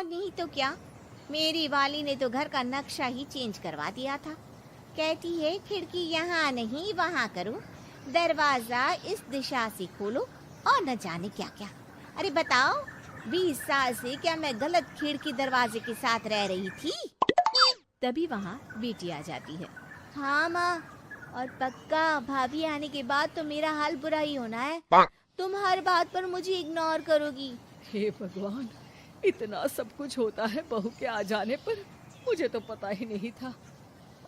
और नहीं तो क्या, मेरी वाली ने तो घर का नक्शा ही चेंज करवा दिया था। कहती है खिड़की यहाँ नहीं वहाँ करो, दरवाजा इस दिशा से खोलो और न जाने क्या क्या। अरे बताओ, 20 साल से क्या मैं गलत खिड़की दरवाजे के साथ रह रही थी? तभी वहाँ बेटी आ जाती है। हाँ माँ, और पक्का भाभी आने के बाद तो मेरा हाल बुरा ही होना है। तुम हर बात पर मुझे इग्नोर करोगी। हे भगवान, इतना सब कुछ होता है बहू के आ जाने पर, मुझे तो पता ही नहीं था।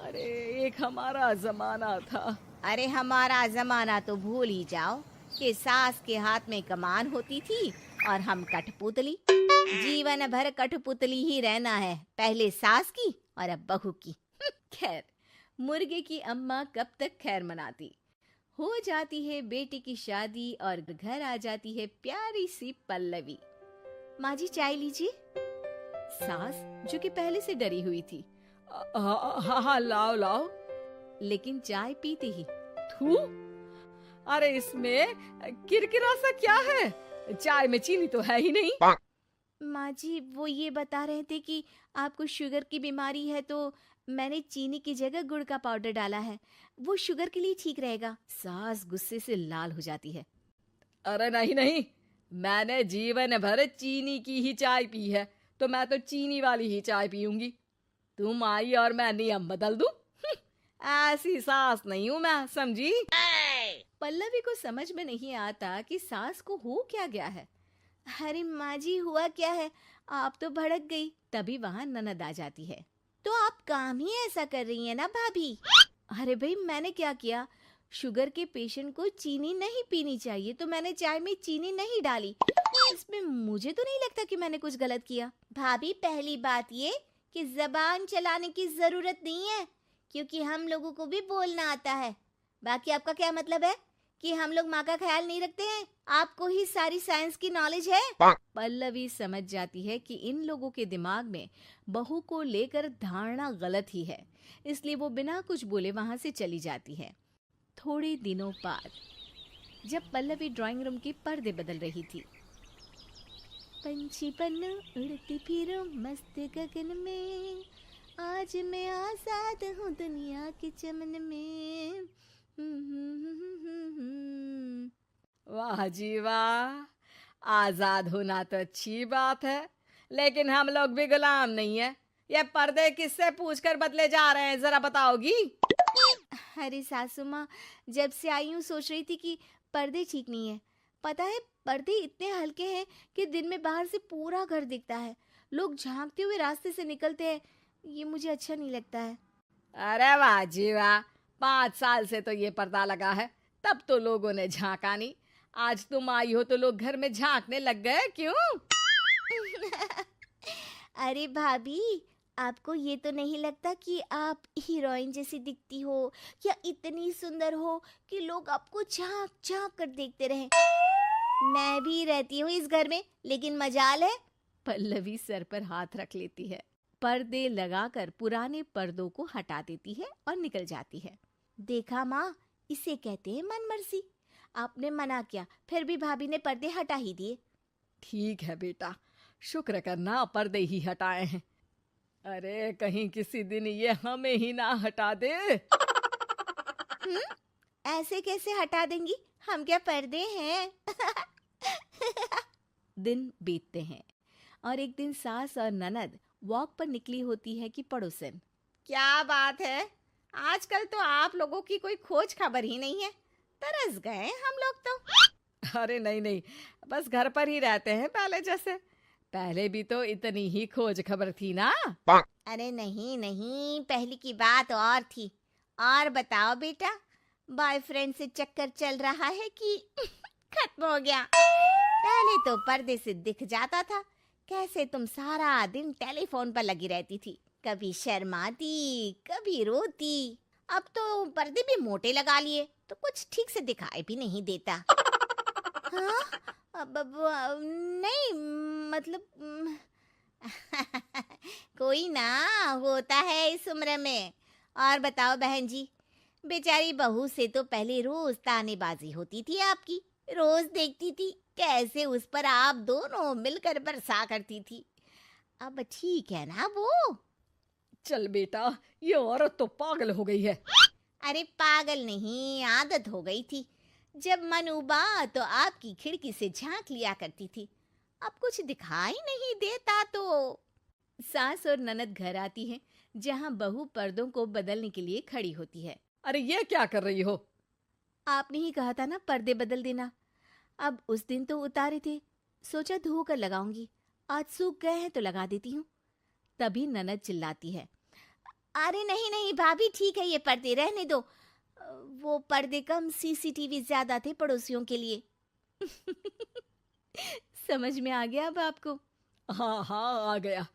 अरे एक हमारा जमाना था। अरे हमारा जमाना तो भूल ही जाओ कि सास के हाथ में कमान होती थी और हम कठपुतली। जीवन भर कठपुतली ही रहना है, पहले सास की और अब बहू की। खैर, मुर्गे की अम्मा कब तक खैर मनाती। हो जाती है बेटी की शादी और घर आ जाती है प्यारी सी पल्लवी। माँ जी चाय लीजिए। सास, जो कि पहले से डरी हुई थी, हाँ हाँ लाओ लाओ। लेकिन चाय पीते ही थू, अरे इसमें किरकिरा सा क्या है? चाय में चीनी तो है ही नहीं। माँ जी वो ये बता रहे थे कि आपको शुगर की बीमारी है तो मैंने चीनी की जगह गुड़ का पाउडर डाला है, वो शुगर के लिए ठीक रहेगा। सास गुस्से से लाल हो जाती है। अरे नहीं नहीं, मैंने जीवन भर चीनी की ही चाय पी है, तो मैं तो चीनी वाली ही चाय पीऊंगी। तुम आई और मैं नियम बदल दूं? ऐसी सास नहीं हूं मैं, समझी? पल्लवी को समझ में नहीं आता कि सास को हो क्या गया है। अरे माँ जी हुआ क्या है, आप तो भड़क गई। तभी वहाँ ननद आ जाती है। तो आप काम ही ऐसा कर रही हैं ना भाभी? अरे भाई, मैंने क्या किया? शुगर के पेशेंट को चीनी नहीं पीनी चाहिए तो मैंने चाय में चीनी नहीं डाली। इसमें मुझे तो नहीं लगता कि मैंने कुछ गलत किया। भाभी पहली बात ये कि जबान चलाने की जरूरत नहीं है, क्योंकि हम लोगों को भी बोलना आता है। बाकी आपका क्या मतलब है कि हम लोग माँ का ख्याल नहीं रखते हैं? आपको ही सारी साइंस की नॉलेज है। पल्लवी समझ जाती है कि इन लोगों के दिमाग में बहू को लेकर धारणा गलत ही है, इसलिए वो बिना कुछ बोले वहां से चली जाती है। थोड़े दिनों बाद जब पल्लवी ड्राइंग रूम के पर्दे बदल रही थी, पंछी पन्नू उड़ती फिरूं मस्त गगन में, आज मैं आजाद हूँ दुनिया के चमन में। वाह जी वाह, आजाद होना तो अच्छी बात है, लेकिन हम लोग भी गुलाम नहीं है। ये पर्दे किससे पूछकर बदले जा रहे हैं, जरा बताओगी? अरे सासू माँ, जब से आई हूँ सोच रही थी कि पर्दे ठीक नहीं है। पता है पर्दे इतने हल्के हैं कि दिन में बाहर से पूरा घर दिखता है, लोग झांकते हुए रास्ते से निकलते हैं, ये मुझे अच्छा नहीं लगता है। अरे वाह जी वाह, 5 साल से तो ये पर्दा लगा है, तब तो लोगों ने झांका नहीं। आज तुम आई हो तो लोग घर में झांकने लग गए, क्यों? अरे भाभी, आपको ये तो नहीं लगता कि आप हीरोइन जैसी दिखती हो या इतनी सुंदर हो कि लोग आपको झांक झांक कर देखते रहें? मैं भी रहती हूँ इस घर में, लेकिन मजाल है। पल्लवी सर पर हाथ रख लेती है, पर्दे लगाकर पुराने पर्दों को हटा देती है और निकल जाती है। देखा माँ, इसे कहते हैं मनमर्जी। आपने मना किया, फिर भी भाभी ने पर्दे हटा ही दिए। ठीक है बेटा, शुक्र करना पर्दे ही हटाए हैं। अरे कहीं किसी दिन ये हमें ही ना हटा दे। ऐसे कैसे हटा देंगी, हम क्या पर्दे हैं? दिन बीतते हैं और एक दिन सास और ननद वॉक पर निकली होती है कि पड़ोसन। क्या बात है, आजकल तो आप लोगों की कोई खोज खबर ही नहीं है। तरस गए हम लोग तो। अरे नहीं नहीं, बस घर पर ही रहते हैं पहले जैसे। पहले भी तो इतनी ही खोज खबर थी ना। अरे नहीं नहीं, पहले की बात और थी। और बताओ बेटा, बॉयफ्रेंड से चक्कर चल रहा है कि खत्म हो गया? पहले तो पर्दे से दिख जाता था कैसे तुम सारा दिन टेलीफोन पर लगी रहती थी, कभी शर्माती कभी रोती। अब तो पर्दे भी मोटे लगा लिए तो कुछ ठीक से दिखाई भी नहीं देता। हाँ? नहीं मतलब कोई ना, होता है इस उम्र में। और बताओ बहन जी, बेचारी बहू से तो पहले रोज तानेबाजी होती थी आपकी, रोज देखती थी कैसे उस पर आप दोनों मिलकर बरसा करती थी। अब ठीक है ना वो? चल बेटा, ये औरत तो पागल हो गई है। अरे पागल नहीं, आदत हो गई थी। जब मन उबा तो आपकी खिड़की से झांक लिया करती थी। अब कुछ दिखाई नहीं देता तो। सास और ननद घर आती है, जहाँ बहू पर्दों को बदलने के लिए खड़ी होती है। अरे ये क्या कर रही हो? आपने ही कहा था ना पर्दे बदल देना। अब उस दिन तो उतारे थे, सोचा धो कर लगाऊंगी, आज सूख गए हैं तो लगा देती हूँ। तभी ननद चिल्लाती है, अरे नहीं नहीं भाभी, ठीक है, ये पर्दे रहने दो। वो पर्दे कम, सीसीटीवी ज्यादा थे पड़ोसियों के लिए। समझ में आ गया अब आपको? हाँ हाँ, आ गया।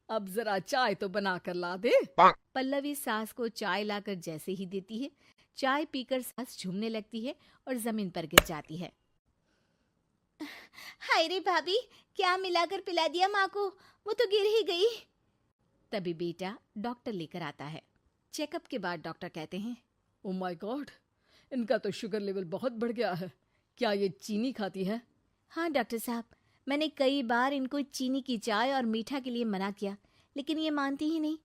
अब जरा चाय तो बना कर ला दे। पल्लवी सास को चाय लाकर जैसे ही देती है, चाय पीकर सास झूमने लगती है और जमीन पर गिर जाती है। हाय रे भाभी, क्या मिलाकर पिला दिया माँ को, वो तो गिर ही गई। तभी बेटा डॉक्टर लेकर आता है। चेकअप के बाद डॉक्टर कहते हैं, ओ माय गॉड, इनका तो शुगर लेवल बहुत बढ़ गया है। क्या ये चीनी खाती है? हाँ डॉक्टर साहब, मैंने कई बार इनको चीनी की चाय और मीठा के लिए मना किया, लेकिन ये मानती ही नहीं।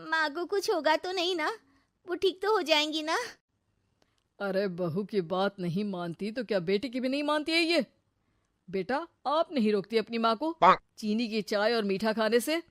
माँ को कुछ होगा तो नहीं ना? वो ठीक तो हो जाएंगी ना? अरे बहू की बात नहीं मानती तो क्या बेटी की भी नहीं मानती है ये? बेटा, आप नहीं रोकती अपनी माँ को चीनी की चाय और मीठा खाने से?